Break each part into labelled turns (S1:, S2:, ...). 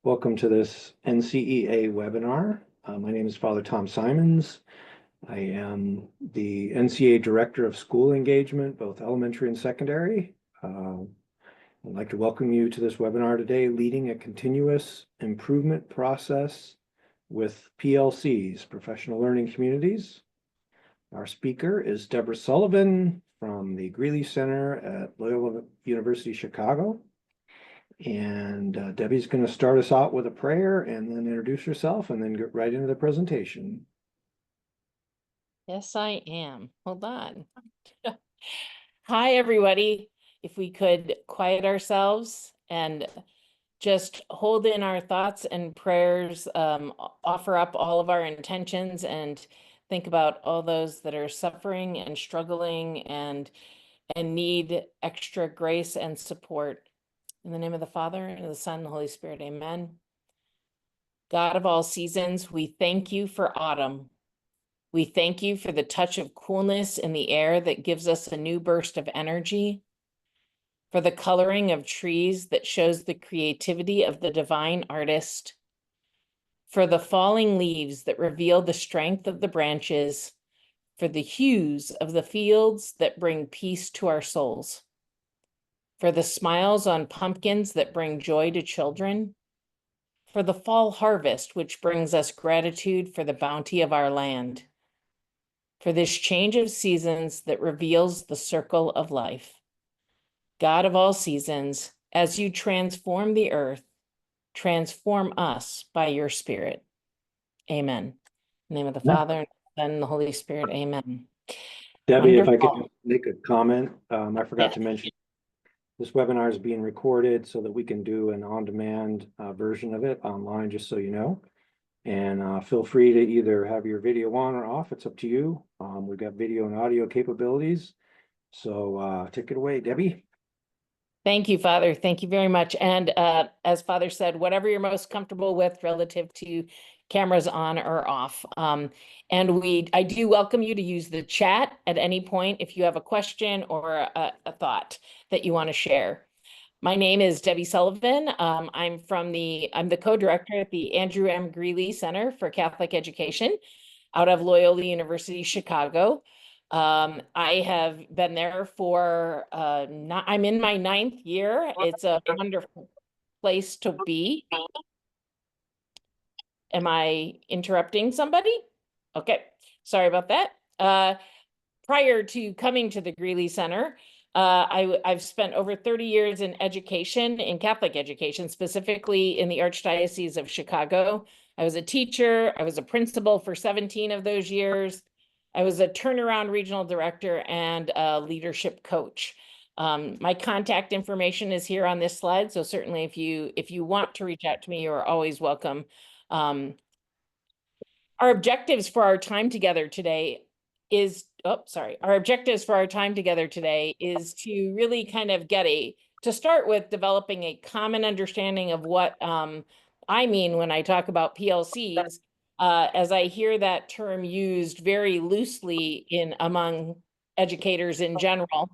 S1: Welcome to this NCEA webinar. My name is Father Tom Simons. I am the NCEA Director of School Engagement, both elementary and secondary. I'd like to welcome you to this webinar today, Leading a Continuous Improvement Process with PLCs, Professional Learning Communities. Our speaker is Debra Sullivan from the Greeley Center at Loyola University, Chicago. And Debbie's going to start us out with a prayer and then introduce herself and then get right into the presentation.
S2: Yes, I am. Hold on. Hi, everybody. If we could quiet ourselves and just hold in our thoughts and prayers, offer up all of our intentions and think about all those that are suffering and struggling and need extra grace and support. In the name of the Father, and of the Son, and the Holy Spirit, amen. God of all seasons, we thank you for autumn. We thank you for the touch of coolness in the air that gives us a new burst of energy, for the coloring of trees that shows the creativity of the divine artist, for the falling leaves that reveal the strength of the branches, for the hues of the fields that bring peace to our souls, for the smiles on pumpkins that bring joy to children, for the fall harvest which brings us gratitude for the bounty of our land, for this change of seasons that reveals the circle of life. God of all seasons, as you transform the earth, transform us by your Spirit. Amen. In the name of the Father, and the Son, and the Holy Spirit. Amen.
S1: Debbie,
S2: Wonderful.
S1: if I could make a comment, I forgot to mention this webinar is being recorded so that we can do an on-demand version of it online, just so you know. And feel free to either have your video on or off. It's up to you. We've got video and audio capabilities. So take it away, Debbie.
S2: Thank you, Father. Thank you very much. And as Father said, whatever you're most comfortable with relative to cameras on or off. And I do welcome you to use the chat at any point if you have a question or a thought that you want to share. My name is Debbie Sullivan. I'm the co-director at the Andrew M. Greeley Center for Catholic Education out of Loyola University, Chicago. I have been there for, I'm in my 9th year. It's a wonderful place to be. Am I interrupting somebody? Okay, sorry about that. Prior to coming to the Greeley Center, I've spent over 30 years in education, in Catholic education, specifically in the Archdiocese of Chicago. I was a teacher. I was a principal for 17 of those years. I was a turnaround regional director and a leadership coach. My contact information is here on this slide, so certainly if you want to reach out to me, you're always welcome. Our objectives for our time together today is, our objectives for our time together today is to really kind of to start with developing a common understanding of what I mean when I talk about PLCs, as I hear that term used very loosely among educators in general.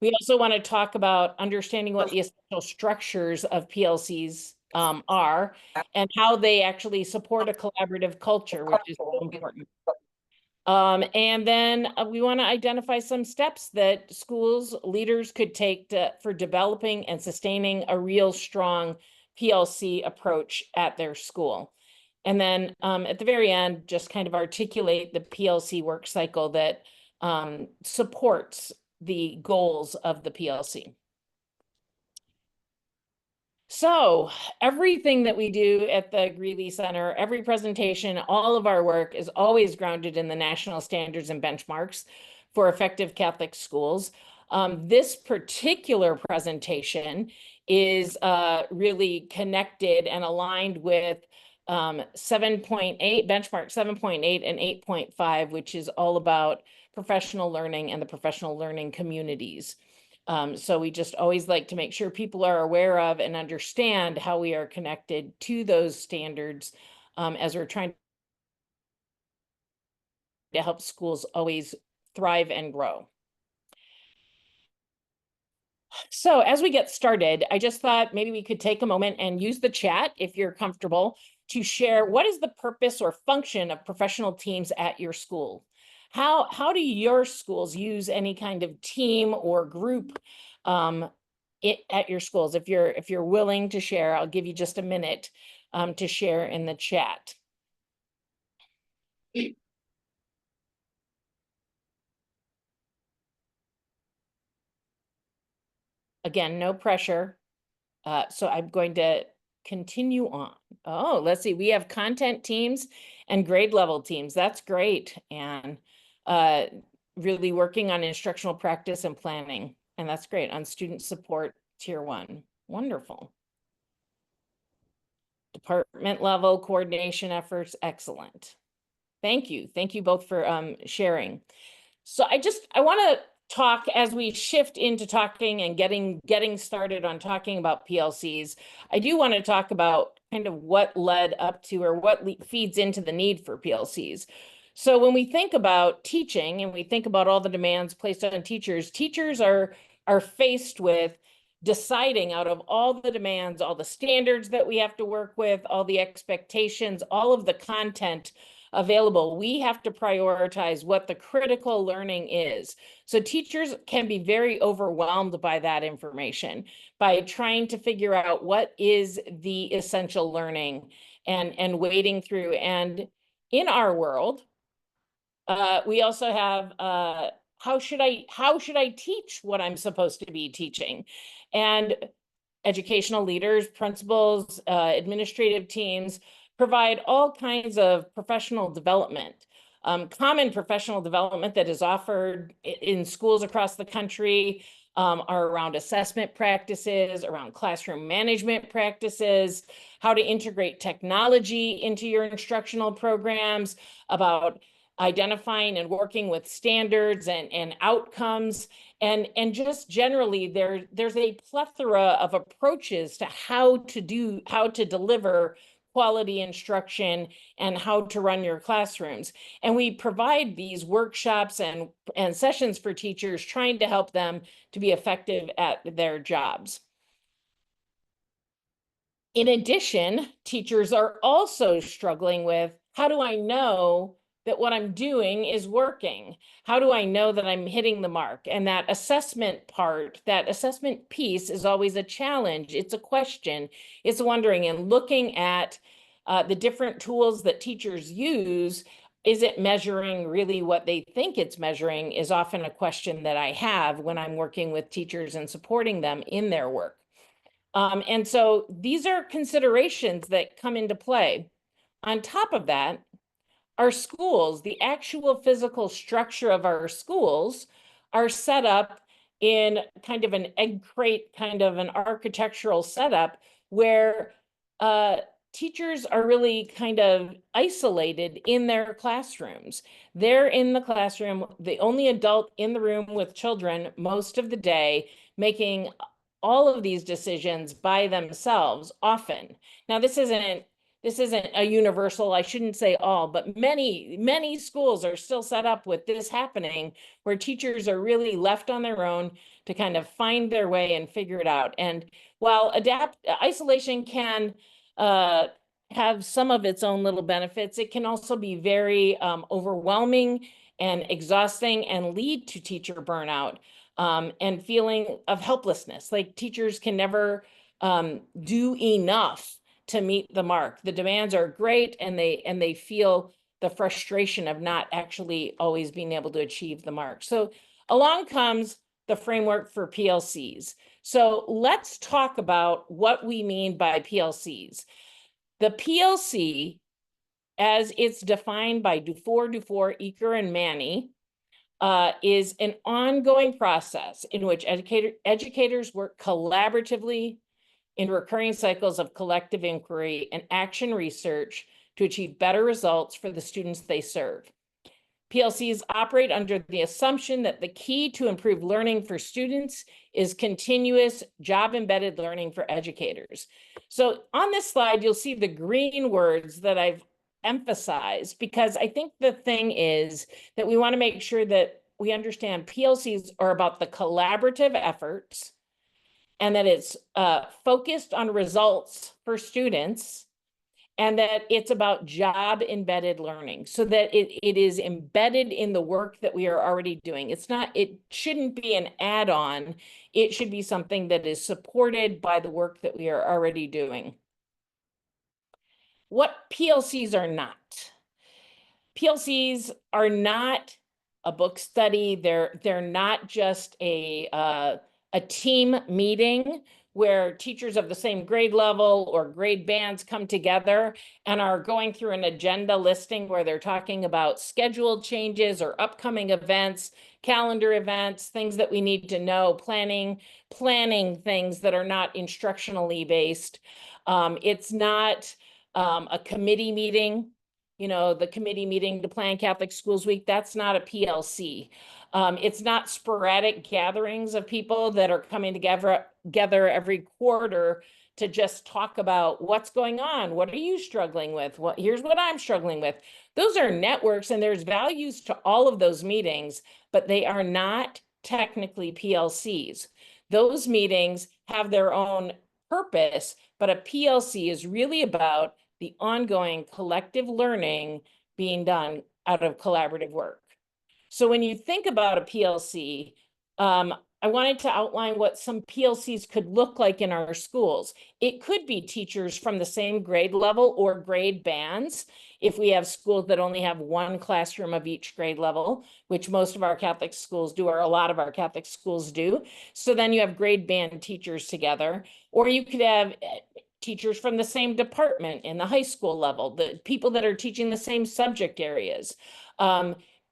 S2: We also want to talk about understanding what the essential structures of PLCs are and how they actually support a collaborative culture, which is so important. And then we want to identify some steps that schools leaders could take for developing and sustaining a real strong PLC approach at their school. And then at the very end, just kind of articulate the PLC work cycle that supports the goals of the PLC. So everything that we do at the Greeley Center, every presentation, all of our work is always grounded in the national standards and benchmarks for effective Catholic schools. This particular presentation is really connected and aligned with 7.8, benchmark 7.8 and 8.5, which is all about professional learning and the professional learning communities. So we just always like to make sure people are aware of and understand how we are connected to those standards as we're trying to help schools always thrive and grow. So as we get started, I just thought maybe we could take a moment and use the chat, if you're comfortable, to share what is the purpose or function of professional teams at your school? How do your schools use any kind of team or group at your schools? If you're willing to share, I'll give you just a minute to share in the chat. Again, no pressure. So I'm going to continue on. Oh, let's see. We have content teams and grade level teams. That's great. And really working on instructional practice and planning. And that's great on student support tier 1. Wonderful. Department level coordination efforts. Excellent. Thank you. Thank you both for sharing. So I want to talk as we shift into talking and getting started on talking about PLCs. I do want to talk about kind of what led up to or what feeds into the need for PLCs. So when we think about teaching and we think about all the demands placed on teachers, teachers are faced with deciding out of all the demands, all the standards that we have to work with, all the expectations, all of the content available. We have to prioritize what the critical learning is. So teachers can be very overwhelmed by that information, by trying to figure out what is the essential learning and wading through. And in our world, we also have how should I teach what I'm supposed to be teaching? And educational leaders, principals, administrative teams provide all kinds of professional development. Common professional development that is offered in schools across the country are around assessment practices, around classroom management practices, how to integrate technology into your instructional programs, about identifying and working with standards and outcomes. And just generally, there's a plethora of approaches to how to deliver quality instruction and how to run your classrooms. And we provide these workshops and sessions for teachers, trying to help them to be effective at their jobs. In addition, teachers are also struggling with, how do I know that what I'm doing is working? How do I know that I'm hitting the mark? And that assessment part, that assessment piece is always a challenge. It's a question. It's wondering and looking at the different tools that teachers use. Is it measuring really what they think it's measuring is often a question that I have when I'm working with teachers and supporting them in their work. And so these are considerations that come into play. On top of that, our schools, the actual physical structure of our schools, are set up in kind of an egg crate, kind of an architectural setup where teachers are really kind of isolated in their classrooms. They're in the classroom, the only adult in the room with children most of the day, making all of these decisions by themselves often. Now, this isn't a universal, I shouldn't say all, but many schools are still set up with this happening, where teachers are really left on their own to kind of find their way and figure it out. And while isolation can have some of its own little benefits, it can also be very overwhelming and exhausting and lead to teacher burnout and feeling of helplessness. Like teachers can never do enough to meet the mark. The demands are great, and they feel the frustration of not actually always being able to achieve the mark. So along comes the framework for PLCs. So let's talk about what we mean by PLCs. The PLC, as it's defined by Dufour, Eaker, and Manny, is an ongoing process in which educators work collaboratively in recurring cycles of collective inquiry and action research to achieve better results for the students they serve. PLCs operate under the assumption that the key to improved learning for students is continuous job-embedded learning for educators. So on this slide, you'll see the green words that I've emphasized, because I think the thing is that we want to make sure that we understand PLCs are about the collaborative efforts and that it's focused on results for students, and that it's about job embedded learning, so that it is embedded in the work that we are already doing. It shouldn't be an add-on. It should be something that is supported by the work that we are already doing. What PLCs are not. PLCs are not a book study. They're not just a team meeting where teachers of the same grade level or grade bands come together and are going through an agenda listing where they're talking about scheduled changes or upcoming events, calendar events, things that we need to know, planning things that are not instructionally based. It's not a committee meeting. You know, the committee meeting to plan Catholic Schools Week, that's not a PLC. It's not sporadic gatherings of people that are coming together every quarter to just talk about what's going on. What are you struggling with? Here's what I'm struggling with. Those are networks, and there's values to all of those meetings, but they are not technically PLCs. Those meetings have their own purpose, but a PLC is really about the ongoing collective learning being done out of collaborative work. So when you think about a PLC, I wanted to outline what some PLCs could look like in our schools. It could be teachers from the same grade level or grade bands. If we have schools that only have one classroom of each grade level, which most of our Catholic schools do, or a lot of our Catholic schools do. So then you have grade band teachers together, or you could have teachers from the same department in the high school level, the people that are teaching the same subject areas.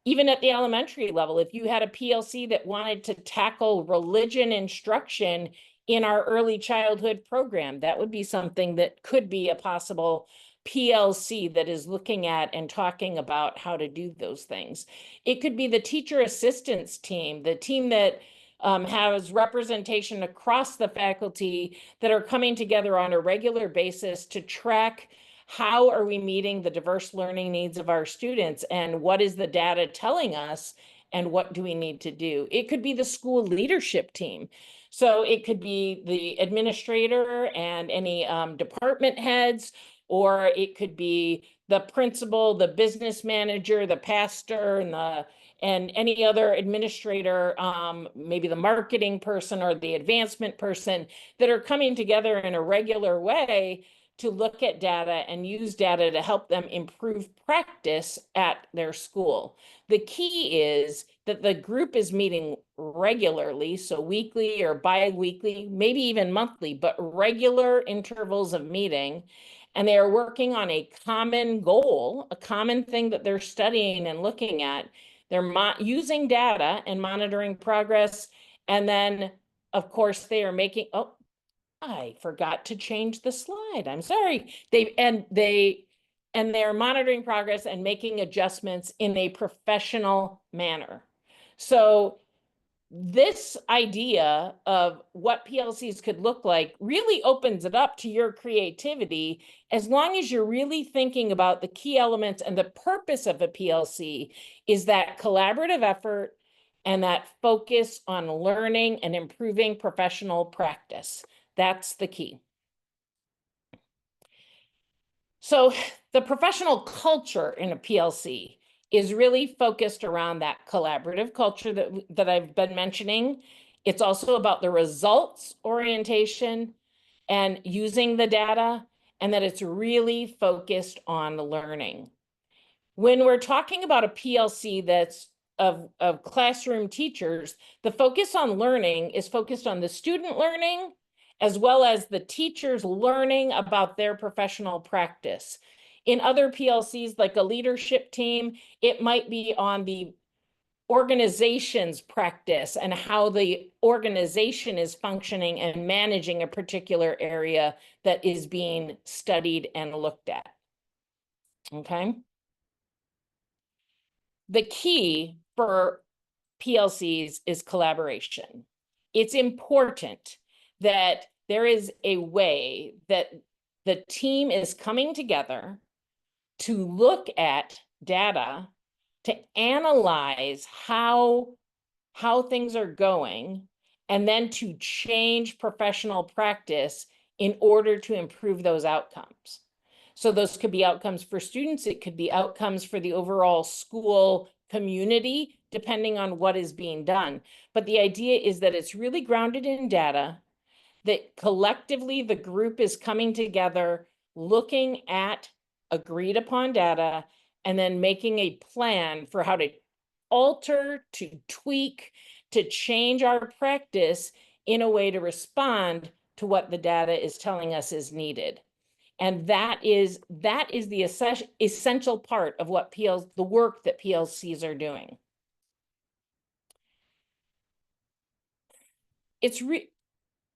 S2: Even at the elementary level, if you had a PLC that wanted to tackle religion instruction in our early childhood program, that would be something that could be a possible PLC that is looking at and talking about how to do those things. It could be the teacher assistance team, the team that has representation across the faculty that are coming together on a regular basis to track how are we meeting the diverse learning needs of our students, and what is the data telling us, and what do we need to do? It could be the school leadership team. So it could be the administrator and any department heads, or it could be the principal, the business manager, the pastor, and any other administrator, maybe the marketing person or the advancement person, that are coming together in a regular way to look at data and use data to help them improve practice at their school. The key is that the group is meeting regularly, so weekly or bi-weekly, maybe even monthly, but regular intervals of meeting. And they are working on a common goal, a common thing that they're studying and looking at. They're using data and monitoring progress. And then, of course, they are making, oh, I forgot to change the slide. I'm sorry. They're monitoring progress and making adjustments in a professional manner. So this idea of what PLCs could look like really opens it up to your creativity, as long as you're really thinking about the key elements. And the purpose of a PLC is that collaborative effort and that focus on learning and improving professional practice. That's the key. So the professional culture in a PLC is really focused around that collaborative culture that I've been mentioning. It's also about the results orientation and using the data, and that it's really focused on learning. When we're talking about a PLC that's of classroom teachers, the focus on learning is focused on the student learning, as well as the teachers learning about their professional practice. In other PLCs, like a leadership team, it might be on the organization's practice and how the organization is functioning and managing a particular area that is being studied and looked at. Okay. The key for PLCs is collaboration. It's important that there is a way that the team is coming together to look at data, to analyze how things are going, and then to change professional practice in order to improve those outcomes. So those could be outcomes for students, it could be outcomes for the overall school community, depending on what is being done. But the idea is that it's really grounded in data, that collectively the group is coming together, looking at agreed upon data, and then making a plan for how to alter, to tweak, to change our practice in a way to respond to what the data is telling us is needed. And that is the essential part of what the work that PLCs are doing.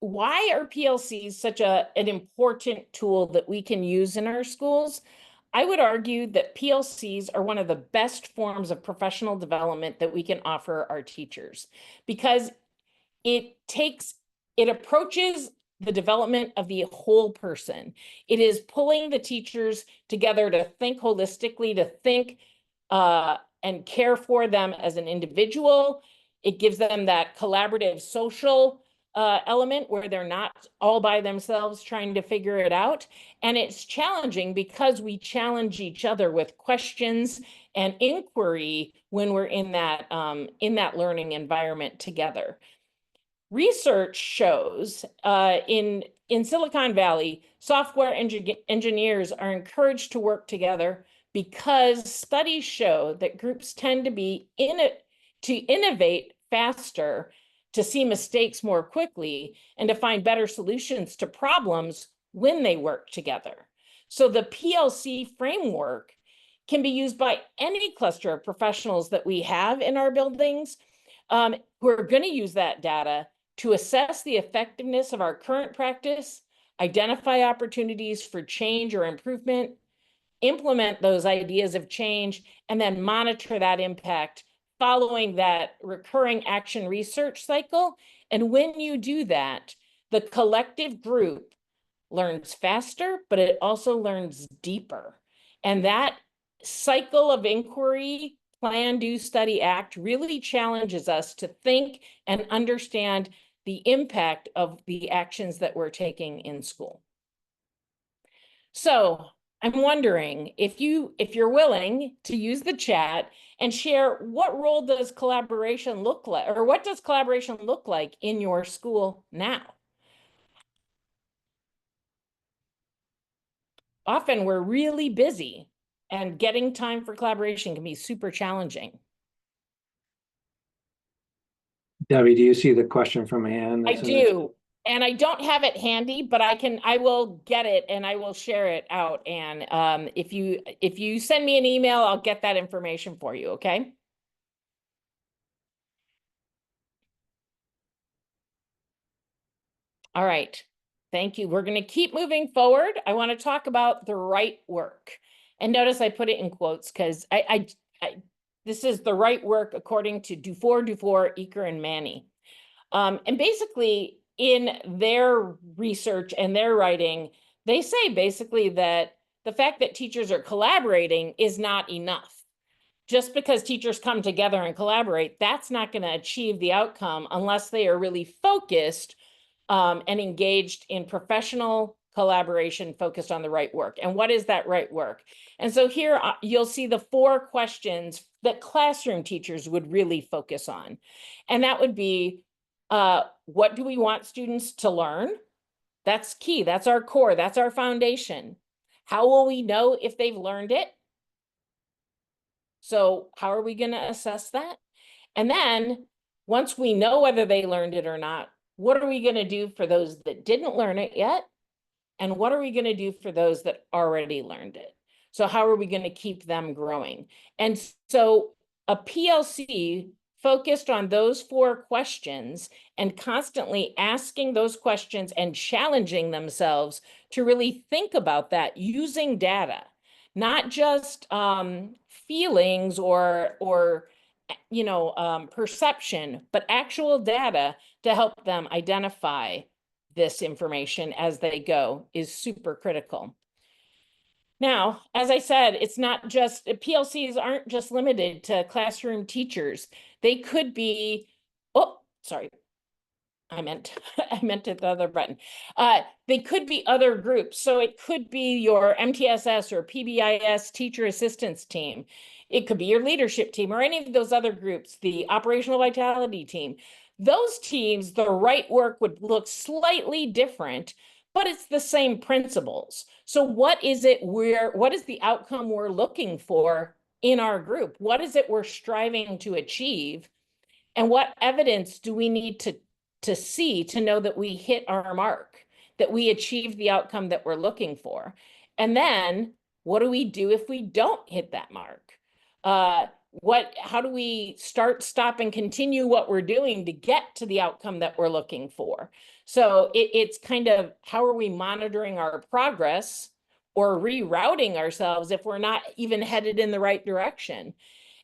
S2: Why are PLCs such an important tool that we can use in our schools? I would argue that PLCs are one of the best forms of professional development that we can offer our teachers, because it approaches the development of the whole person. It is pulling the teachers together to think holistically, to think and care for them as an individual. It gives them that collaborative social element where they're not all by themselves trying to figure it out. And it's challenging because we challenge each other with questions and inquiry when we're in that learning environment together. Research shows in Silicon Valley, software engineers are encouraged to work together because studies show that groups tend to innovate faster, to see mistakes more quickly, and to find better solutions to problems when they work together. So the PLC framework can be used by any cluster of professionals that we have in our buildings who are going to use that data to assess the effectiveness of our current practice, identify opportunities for change or improvement, implement those ideas of change, and then monitor that impact following that recurring action research cycle. And when you do that, the collective group learns faster, but it also learns deeper. And that cycle of inquiry, plan, do, study, act really challenges us to think and understand the impact of the actions that we're taking in school. So I'm wondering if you're willing to use the chat and share, what role does collaboration look like, or what does collaboration look like in your school now? Often we're really busy, and getting time for collaboration can be super challenging.
S1: Debbie, do you see the question from Anne?
S2: I do. And I don't have it handy, but I will get it and I will share it out. And if you send me an email, I'll get that information for you, okay? All right. Thank you. We're going to keep moving forward. I want to talk about the right work. And notice I put it in quotes because this is the right work according to Dufour, Eaker, and Manny. And basically, in their research and their writing, they say basically that the fact that teachers are collaborating is not enough. Just because teachers come together and collaborate, that's not going to achieve the outcome unless they are really focused and engaged in professional collaboration focused on the right work. And what is that right work? And so here you'll see the 4 questions that classroom teachers would really focus on. And that would be, what do we want students to learn? That's key. That's our core. That's our foundation. How will we know if they've learned it? So how are we going to assess that? And then once we know whether they learned it or not, what are we going to do for those that didn't learn it yet? And what are we going to do for those that already learned it? So how are we going to keep them growing? And so a PLC focused on those 4 questions and constantly asking those questions and challenging themselves to really think about that using data, not just feelings or perception, but actual data to help them identify this information as they go is super critical. Now, as I said, it's not just, PLCs aren't just limited to classroom teachers. They could be, I meant I meant the other button. They could be other groups. So it could be your MTSS or PBIS teacher assistance team. It could be your leadership team or any of those other groups, the operational vitality team. Those teams, the right work would look slightly different, but it's the same principles. So what is the outcome we're looking for in our group? What is it we're striving to achieve? And what evidence do we need to see to know that we hit our mark, that we achieved the outcome that we're looking for? And then what do we do if we don't hit that mark? How do we start, stop, and continue what we're doing to get to the outcome that we're looking for? So it's kind of, how are we monitoring our progress or rerouting ourselves if we're not even headed in the right direction?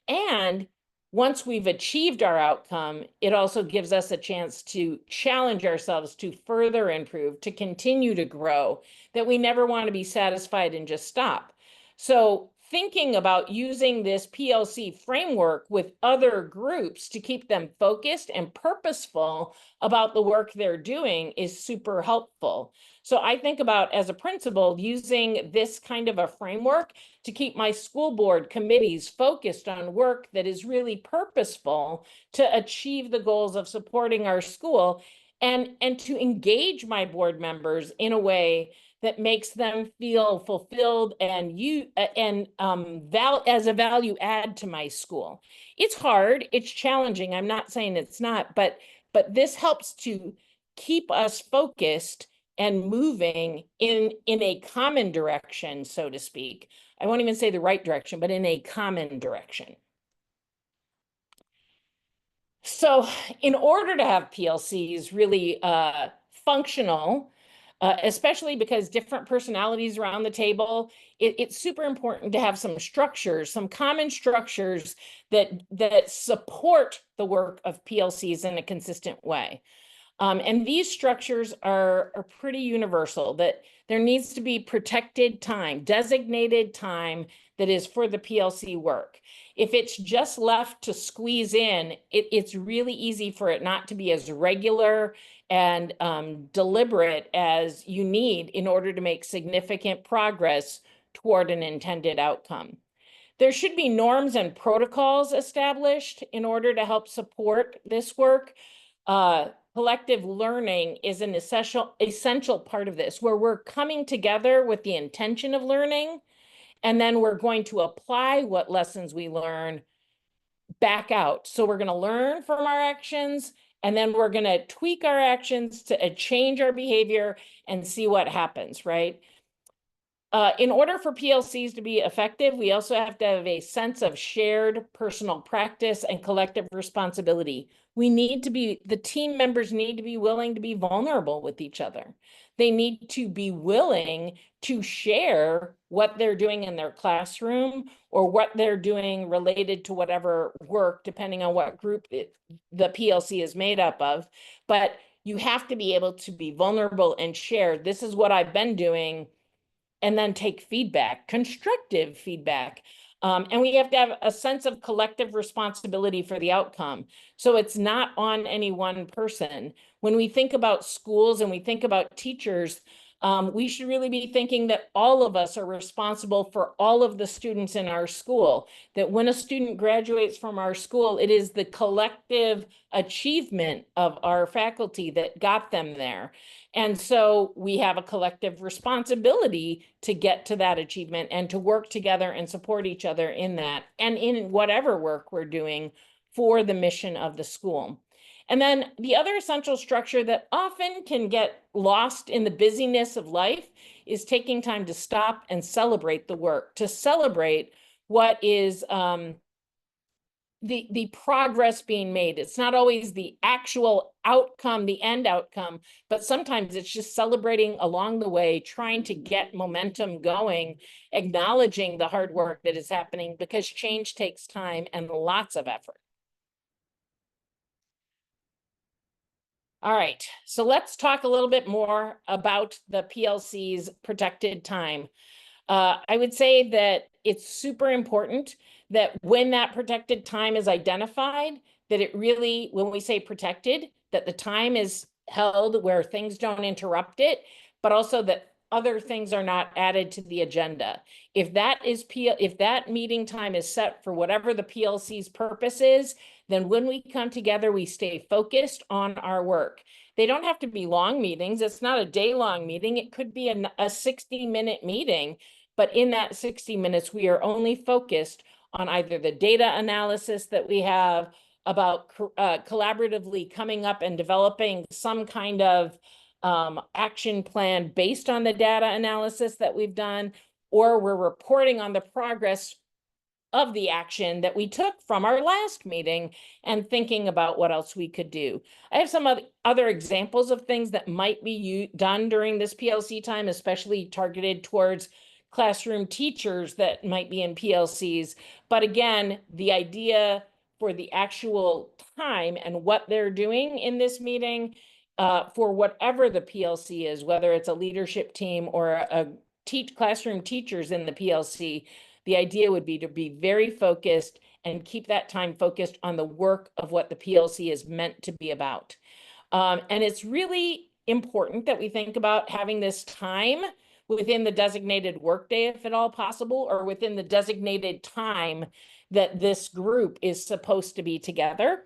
S2: And once we've achieved our outcome, it also gives us a chance to challenge ourselves to further improve, to continue to grow, that we never want to be satisfied and just stop. So thinking about using this PLC framework with other groups to keep them focused and purposeful about the work they're doing is super helpful. So I think about, as a principal, using this kind of a framework to keep my school board committees focused on work that is really purposeful to achieve the goals of supporting our school, and to engage my board members in a way that makes them feel fulfilled and as a value add to my school. It's hard, it's challenging. I'm not saying it's not, but this helps to keep us focused and moving in a common direction, so to speak. I won't even say the right direction, but in a common direction. So in order to have PLCs really functional, especially because different personalities around the table, it's super important to have some structures, some common structures that support the work of PLCs in a consistent way. And these structures are pretty universal, that there needs to be protected time, designated time that is for the PLC work. If it's just left to squeeze in, it's really easy for it not to be as regular and deliberate as you need in order to make significant progress toward an intended outcome. There should be norms and protocols established in order to help support this work. Collective learning is an essential part of this, where we're coming together with the intention of learning, and then we're going to apply what lessons we learn back out. So we're going to learn from our actions, and then we're going to tweak our actions to change our behavior and see what happens, right? In order for PLCs to be effective, we also have to have a sense of shared personal practice and collective responsibility. The team members need to be willing to be vulnerable with each other. They need to be willing to share what they're doing in their classroom or what they're doing related to whatever work, depending on what group the PLC is made up of. But you have to be able to be vulnerable and share, this is what I've been doing, and then take feedback, constructive feedback. And we have to have a sense of collective responsibility for the outcome. So it's not on any one person. When we think about schools and we think about teachers, we should really be thinking that all of us are responsible for all of the students in our school, that when a student graduates from our school, it is the collective achievement of our faculty that got them there. And so we have a collective responsibility to get to that achievement and to work together and support each other in that, and in whatever work we're doing for the mission of the school. And then the other essential structure that often can get lost in the busyness of life is taking time to stop and celebrate the work, to celebrate what is the progress being made. It's not always the actual outcome, the end outcome, but sometimes it's just celebrating along the way, trying to get momentum going, acknowledging the hard work that is happening, because change takes time and lots of effort. All right, so let's talk a little bit more about the PLC's protected time. I would say that it's super important that when that protected time is identified, that it really, when we say protected, that the time is held where things don't interrupt it, but also that other things are not added to the agenda. If that meeting time is set for whatever the PLC's purpose is, then when we come together, we stay focused on our work. They don't have to be long meetings. It's not a day-long meeting. It could be a 60-minute meeting, but in that 60 minutes, we are only focused on either the data analysis that we have, about collaboratively coming up and developing some kind of action plan based on the data analysis that we've done, or we're reporting on the progress of the action that we took from our last meeting and thinking about what else we could do. I have some other examples of things that might be done during this PLC time, especially targeted towards classroom teachers that might be in PLCs. But again, the idea for the actual time and what they're doing in this meeting for whatever the PLC is, whether it's a leadership team or a classroom teachers in the PLC, the idea would be to be very focused and keep that time focused on the work of what the PLC is meant to be about. And it's really important that we think about having this time within the designated workday, if at all possible, or within the designated time that this group is supposed to be together.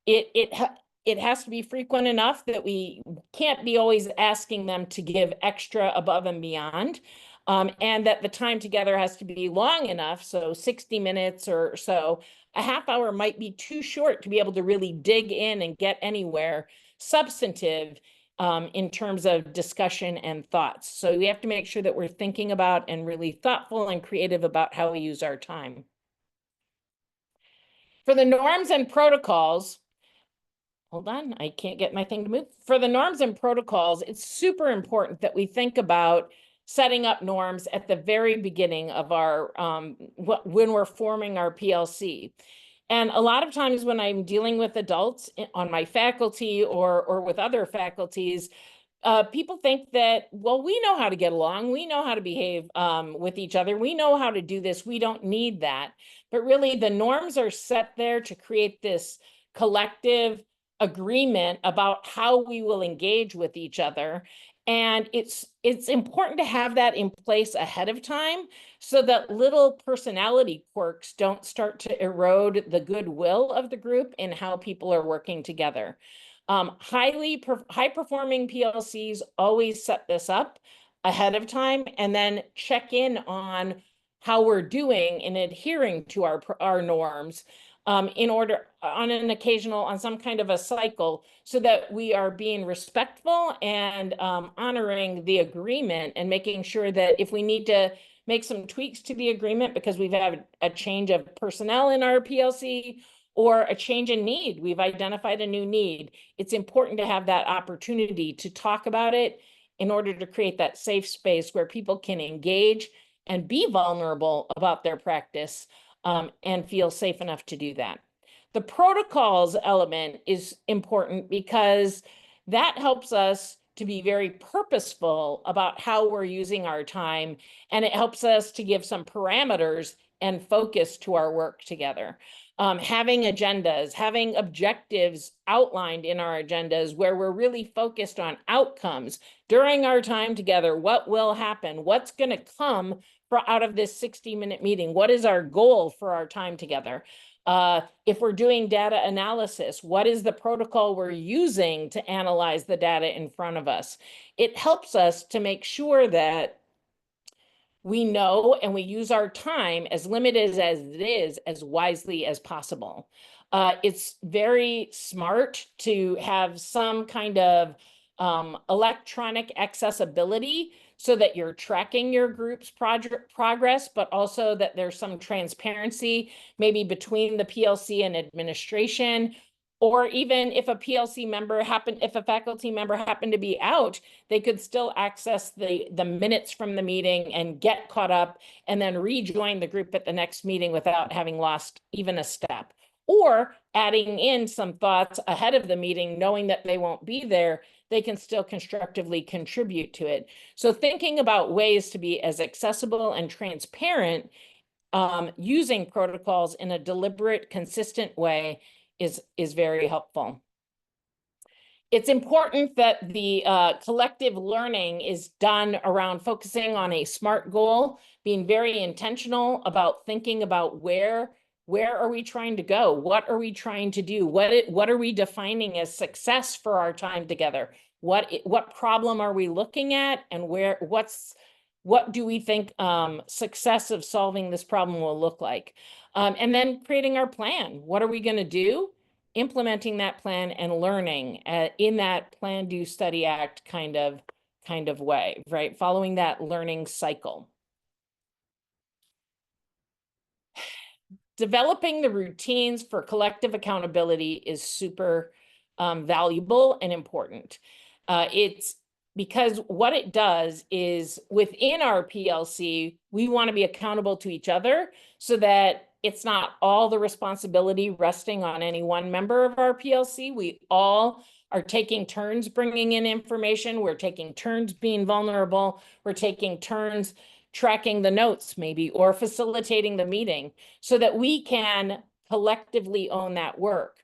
S2: It has to be frequent enough that we can't be always asking them to give extra above and beyond. And that the time together has to be long enough, so 60 minutes or so. A half hour might be too short to be able to really dig in and get anywhere substantive in terms of discussion and thoughts. So we have to make sure that we're thinking about and really thoughtful and creative about how we use our time. For the norms and protocols, hold on, I can't get my thing to move. For the norms and protocols, it's super important that we think about setting up norms at the very beginning of our, when we're forming our PLC. And a lot of times when I'm dealing with adults on my faculty or with other faculties, people think that, well, we know how to get along. We know how to behave with each other. We know how to do this. We don't need that. But really, the norms are set there to create this collective agreement about how we will engage with each other. And it's important to have that in place ahead of time so that little personality quirks don't start to erode the goodwill of the group and how people are working together. High-performing PLCs always set this up ahead of time and then check in on how we're doing in adhering to our norms in order on some kind of a cycle, so that we are being respectful and honoring the agreement and making sure that if we need to make some tweaks to the agreement because we've had a change of personnel in our PLC or a change in need, we've identified a new need, it's important to have that opportunity to talk about it in order to create that safe space where people can engage and be vulnerable about their practice and feel safe enough to do that. The protocols element is important because that helps us to be very purposeful about how we're using our time, and it helps us to give some parameters and focus to our work together. Having agendas, having objectives outlined in our agendas where we're really focused on outcomes during our time together. What will happen? What's going to come out of this 60-minute meeting? What is our goal for our time together? If we're doing data analysis, what is the protocol we're using to analyze the data in front of us? It helps us to make sure that we know and we use our time, as limited as it is, as wisely as possible. It's very smart to have some kind of electronic accessibility so that you're tracking your group's progress, but also that there's some transparency maybe between the PLC and administration. Or even if a faculty member happened to be out, they could still access the minutes from the meeting and get caught up and then rejoin the group at the next meeting without having lost even a step. Or adding in some thoughts ahead of the meeting, knowing that they won't be there, they can still constructively contribute to it. So thinking about ways to be as accessible and transparent using protocols in a deliberate, consistent way is very helpful. It's important that the collective learning is done around focusing on a SMART goal, being very intentional about thinking about where are we trying to go? What are we trying to do? What are we defining as success for our time together? What problem are we looking at, and what do we think success of solving this problem will look like? And then creating our plan. What are we going to do? Implementing that plan and learning in that plan, do, study, act kind of way, right? Following that learning cycle. Developing the routines for collective accountability is super valuable and important. It's because what it does is within our PLC, we want to be accountable to each other so that it's not all the responsibility resting on any one member of our PLC. We all are taking turns bringing in information. We're taking turns being vulnerable. We're taking turns tracking the notes maybe, or facilitating the meeting so that we can collectively own that work.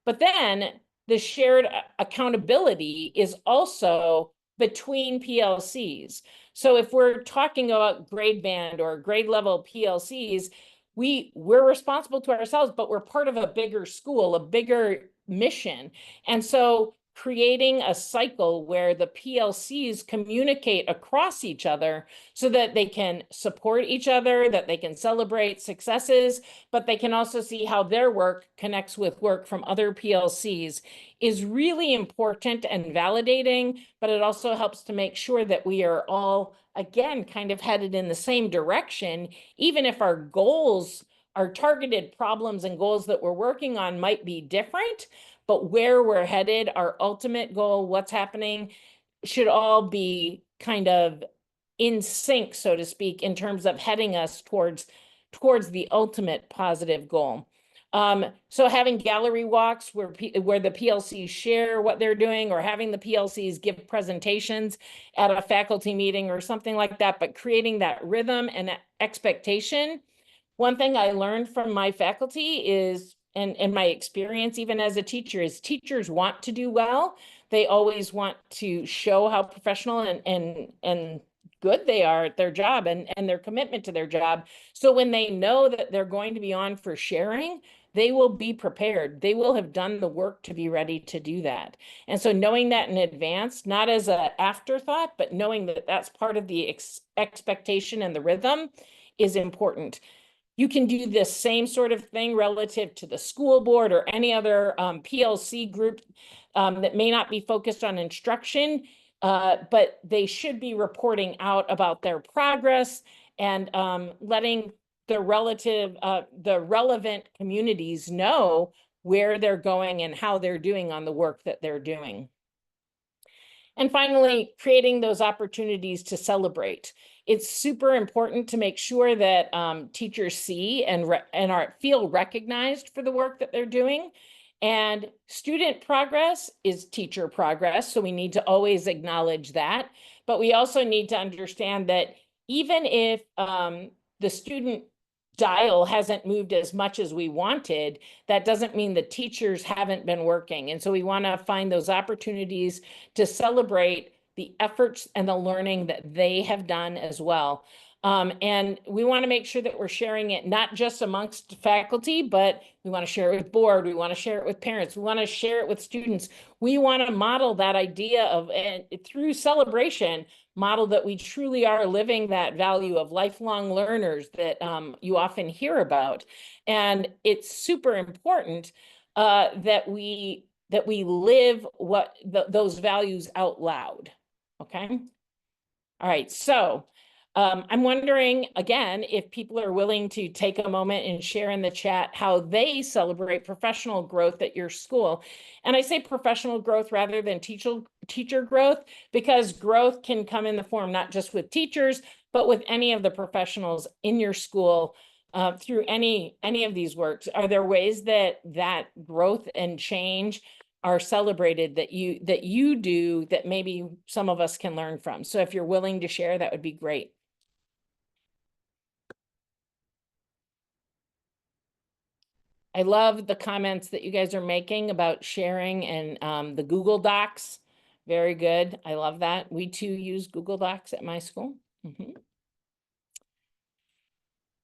S2: But then the shared accountability is also between PLCs. So if we're talking about grade band or grade level PLCs, we're responsible to ourselves, but we're part of a bigger school, a bigger mission. And so creating a cycle where the PLCs communicate across each other so that they can support each other, that they can celebrate successes, but they can also see how their work connects with work from other PLCs is really important and validating, but it also helps to make sure that we are all, again, kind of headed in the same direction, even if our goals, our targeted problems and goals that we're working on might be different, but where we're headed, our ultimate goal, what's happening, should all be kind of in sync, so to speak, in terms of heading us towards the ultimate positive goal. So having gallery walks where the PLCs share what they're doing, or having the PLCs give presentations at a faculty meeting or something like that, but creating that rhythm and expectation. One thing I learned from my faculty is, and my experience even as a teacher, is teachers want to do well. They always want to show how professional and good they are at their job and their commitment to their job. So when they know that they're going to be on for sharing, they will be prepared. They will have done the work to be ready to do that. And so knowing that in advance, not as an afterthought, but knowing that that's part of the expectation and the rhythm is important. You can do this same sort of thing relative to the school board or any other PLC group that may not be focused on instruction, but they should be reporting out about their progress and letting the relevant communities know where they're going and how they're doing on the work that they're doing. And finally, creating those opportunities to celebrate. It's super important to make sure that teachers see and feel recognized for the work that they're doing. And student progress is teacher progress, so we need to always acknowledge that. But we also need to understand that even if the student dial hasn't moved as much as we wanted, that doesn't mean the teachers haven't been working. And so we want to find those opportunities to celebrate the efforts and the learning that they have done as well. And we want to make sure that we're sharing it not just amongst faculty, but we want to share it with board. We want to share it with parents. We want to share it with students. We want to model that idea of, and through celebration, model that we truly are living that value of lifelong learners that you often hear about. And it's super important that we live those values out loud. Okay. All right. So I'm wondering, again, if people are willing to take a moment and share in the chat how they celebrate professional growth at your school. And I say professional growth rather than teacher growth, because growth can come in the form not just with teachers, but with any of the professionals in your school through any of these works. Are there ways that growth and change are celebrated that you do that maybe some of us can learn from? So if you're willing to share, that would be great. I love the comments that you guys are making about sharing and the Google Docs. Very good. I love that. We too use Google Docs at my school.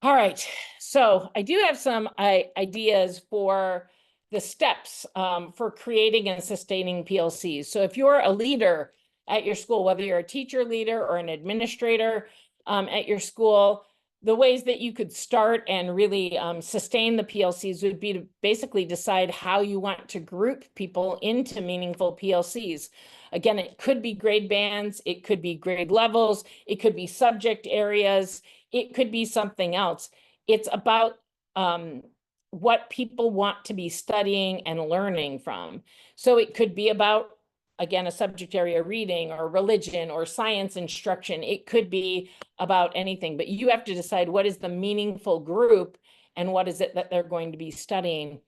S2: All right, so I do have some ideas for the steps for creating and sustaining PLCs. So if you're a leader at your school, whether you're a teacher leader or an administrator at your school, the ways that you could start and really sustain the PLCs would be to basically decide how you want to group people into meaningful PLCs. Again, it could be grade bands, it could be grade levels, it could be subject areas, it could be something else. It's about what people want to be studying and learning from. So it could be about, again, a subject area, reading or religion or science instruction. It could be about anything, but you have to decide what is the meaningful group and what is it that they're going to be studying.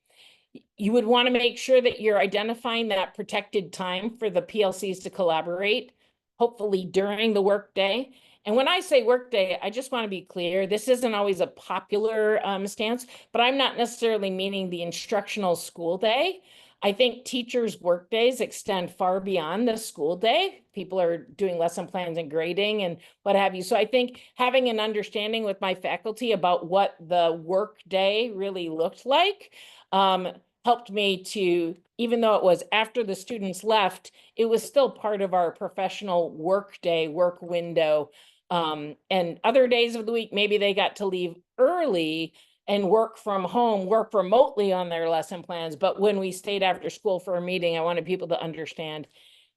S2: You would want to make sure that you're identifying that protected time for the PLCs to collaborate, hopefully during the workday. And when I say workday, I just want to be clear, this isn't always a popular stance, but I'm not necessarily meaning the instructional school day. I think teachers' work days extend far beyond the school day. People are doing lesson plans and grading and what have you. So I think having an understanding with my faculty about what the work day really looked like helped me to, even though it was after the students left, it was still part of our professional work day, work window. And other days of the week, maybe they got to leave early and work from home, work remotely on their lesson plans. But when we stayed after school for a meeting, I wanted people to understand.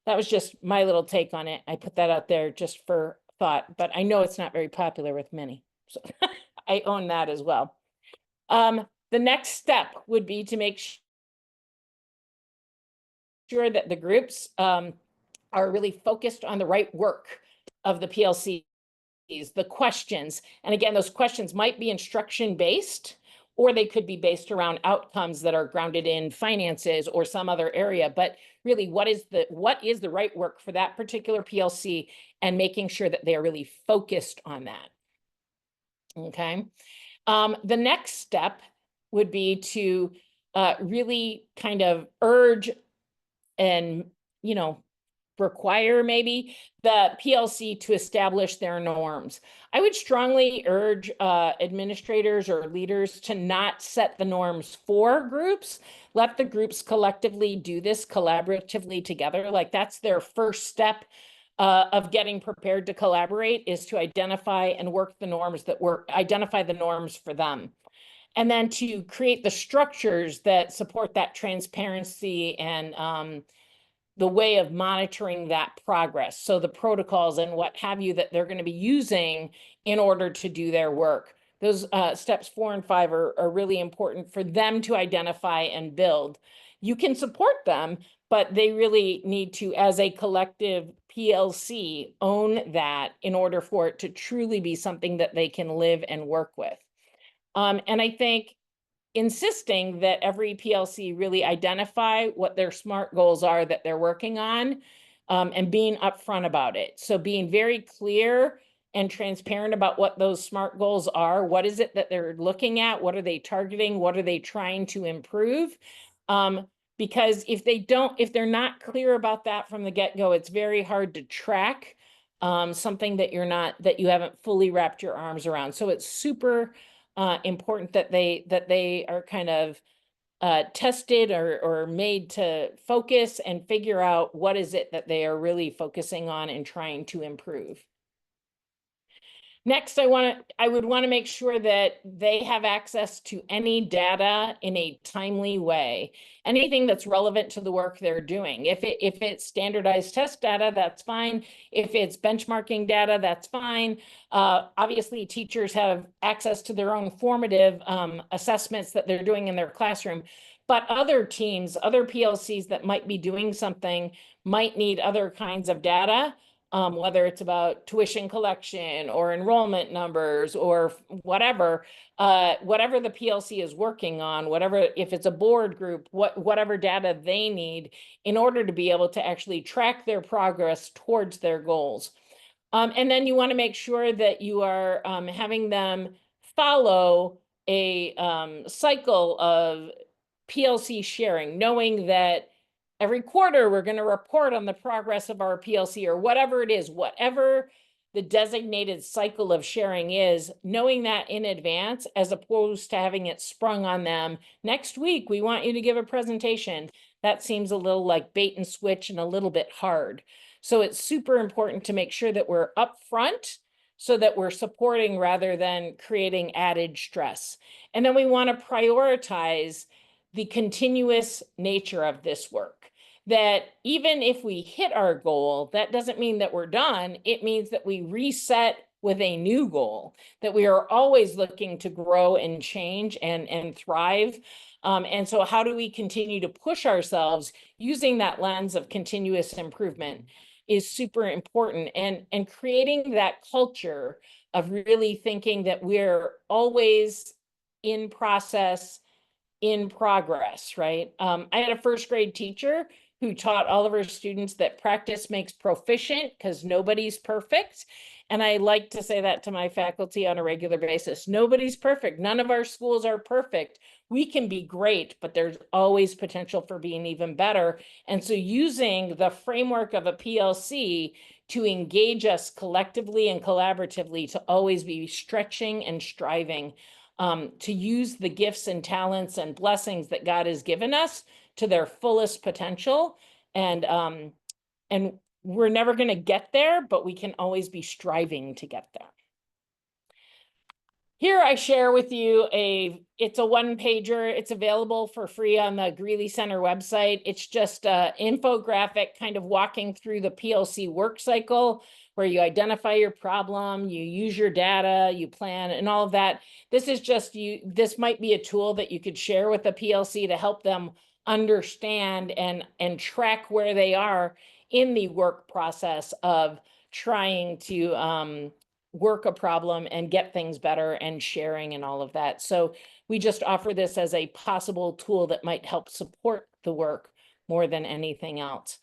S2: That was just my little take on it. I put that out there just for thought, but I know it's not very popular with many. So I own that as well. The next step would be to make sure that the groups are really focused on the right work of the PLCs, the questions. And again, those questions might be instruction-based, or they could be based around outcomes that are grounded in finances or some other area. But really, what is the right work for that particular PLC, and making sure that they are really focused on that. Okay. The next step would be to really kind of urge and, require maybe the PLC to establish their norms. I would strongly urge administrators or leaders to not set the norms for groups. Let the groups collectively do this collaboratively together. Like, that's their first step of getting prepared to collaborate, is to identify and work the norms identify the norms for them. And then to create the structures that support that transparency and the way of monitoring that progress. So the protocols and what have you that they're going to be using in order to do their work. Those steps 4 and 5 are really important for them to identify and build. You can support them, but they really need to, as a collective PLC, own that in order for it to truly be something that they can live and work with. And I think insisting that every PLC really identify what their SMART goals are that they're working on, and being upfront about it. So being very clear and transparent about what those SMART goals are. What is it that they're looking at? What are they targeting? What are they trying to improve? Because if they're not clear about that from the get-go, it's very hard to track something that you haven't fully wrapped your arms around. So it's super important that they are kind of tested or made to focus and figure out what is it that they are really focusing on and trying to improve. Next, I would want to make sure that they have access to any data in a timely way. Anything that's relevant to the work they're doing. If it's standardized test data, that's fine. If it's benchmarking data, that's fine. Obviously, teachers have access to their own formative assessments that they're doing in their classroom. But other teams, other PLCs that might be doing something might need other kinds of data. Whether it's about tuition collection or enrollment numbers or whatever the PLC is working on, if it's a board group, whatever data they need in order to be able to actually track their progress towards their goals. And then you want to make sure that you are having them follow a cycle of PLC sharing, knowing that every quarter we're going to report on the progress of our PLC or whatever it is, whatever the designated cycle of sharing is, knowing that in advance as opposed to having it sprung on them. Next week, we want you to give a presentation. That seems a little like bait and switch and a little bit hard. So it's super important to make sure that we're upfront so that we're supporting rather than creating added stress. And then we want to prioritize the continuous nature of this work. That even if we hit our goal, that doesn't mean that we're done. It means that we reset with a new goal, that we are always looking to grow and change and thrive. And so how do we continue to push ourselves using that lens of continuous improvement is super important, and creating that culture of really thinking that we're always in process, in progress, right? I had a first grade teacher who taught all of her students that practice makes proficient because nobody's perfect. And I like to say that to my faculty on a regular basis. Nobody's perfect. None of our schools are perfect. We can be great, but there's always potential for being even better. And so using the framework of a PLC to engage us collectively and collaboratively to always be stretching and striving, to use the gifts and talents and blessings that God has given us to their fullest potential. And we're never going to get there, but we can always be striving to get there. Here I share with you it's a one-pager. It's available for free on the Greeley Center website. It's just an infographic kind of walking through the PLC work cycle where you identify your problem, you use your data, you plan, and all of that. This is just this might be a tool that you could share with the PLC to help them understand and track where they are in the work process of trying to work a problem and get things better and sharing and all of that. So we just offer this as a possible tool that might help support the work more than anything else.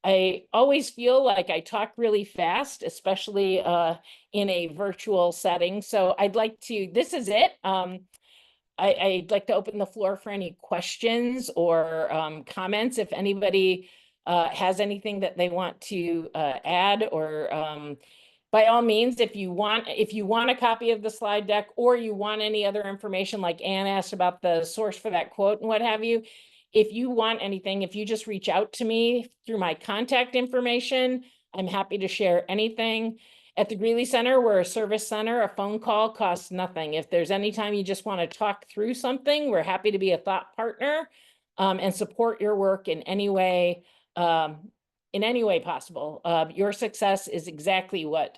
S2: I always feel like I talk really fast, especially in a virtual setting. So this is it. I'd like to open the floor for any questions or comments. If anybody has anything that they want to add, or by all means, if you want a copy of the slide deck, or you want any other information, like Anne asked about the source for that quote and what have you, if you want anything, if you just reach out to me through my contact information, I'm happy to share anything. At the Greeley Center, we're a service center. A phone call costs nothing. If there's any time you just want to talk through something, we're happy to be a thought partner and support your work in any way possible. Your success is exactly what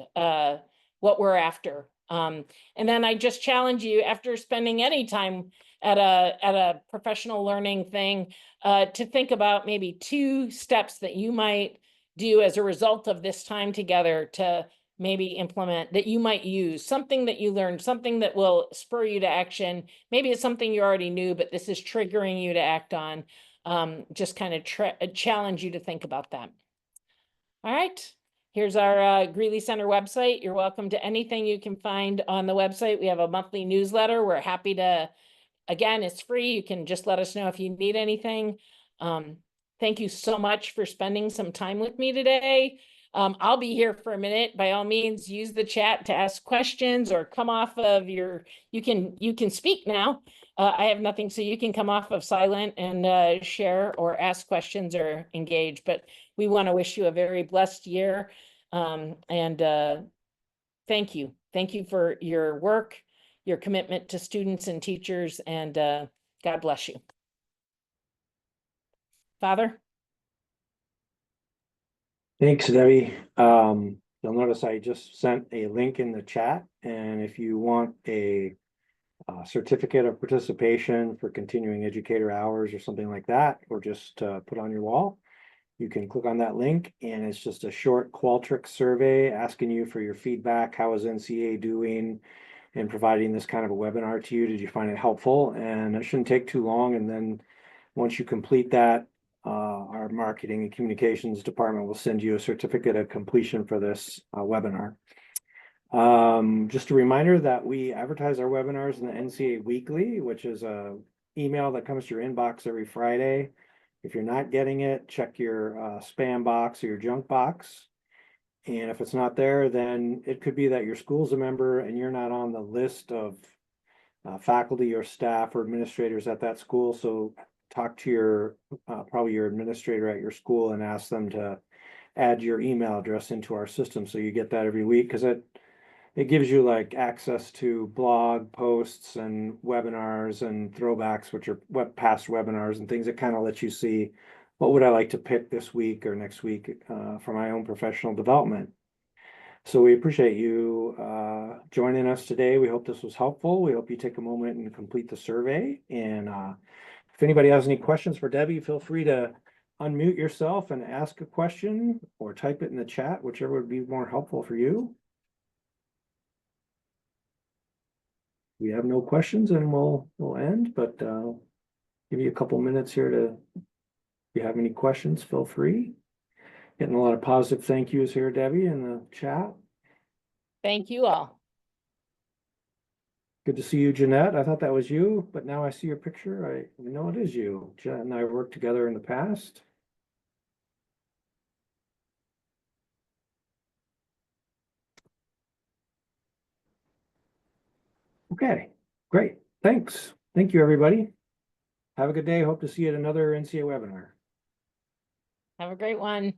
S2: we're after. And then I just challenge you, after spending any time at a professional learning thing, to think about maybe 2 steps that you might do as a result of this time together to maybe implement, that you might use, something that you learned, something that will spur you to action. Maybe it's something you already knew, but this is triggering you to act on. Just kind of challenge you to think about that. All right, here's our Greeley Center website. You're welcome to anything you can find on the website. We have a monthly newsletter. We're happy to, again, it's free. You can just let us know if you need anything. Thank you so much for spending some time with me today. I'll be here for a minute. By all means, use the chat to ask questions or come off of you can speak now. I have nothing, so you can come off of silent and share or ask questions or engage. But we want to wish you a very blessed year. Thank you. Thank you for your work, your commitment to students and teachers, and God bless you. Father?
S1: Thanks, Debbie. You'll notice I just sent a link in the chat, and if you want a certificate of participation for continuing educator hours or something like that, or just put on your wall, you can click on that link, and it's just a short Qualtrics survey asking you for your feedback. How is NCA doing in providing this kind of a webinar to you? Did you find it helpful? And it shouldn't take too long. And then once you complete that, our marketing and communications department will send you a certificate of completion for this webinar. Just a reminder that we advertise our webinars in the NCA Weekly, which is a email that comes to your inbox every Friday. If you're not getting it, check your spam box or your junk box. And if it's not there, then it could be that your school's a member and you're not on the list of faculty or staff or administrators at that school. So talk to your probably your administrator at your school and ask them to add your email address into our system so you get that every week, because it gives you like access to blog posts and webinars and throwbacks, which are past webinars and things that kind of let you see what would I like to pick this week or next week for my own professional development. So we appreciate you joining us today. We hope this was helpful. We hope you take a moment and complete the survey. And if anybody has any questions for Debbie, feel free to unmute yourself and ask a question or type it in the chat, whichever would be more helpful for you. We have no questions and we'll end, but give you a couple minutes here to, if you have any questions, feel free. Getting a lot of positive thank yous here, Debbie, in the chat.
S2: Thank you all.
S1: Good to see you, Jeanette. I thought that was you, but now I see your picture. I know it is you. Jeanette and I worked together in the past. Okay, great. Thanks. Thank you, everybody. Have a good day. Hope to see you at another NCA webinar.
S2: Have a great one.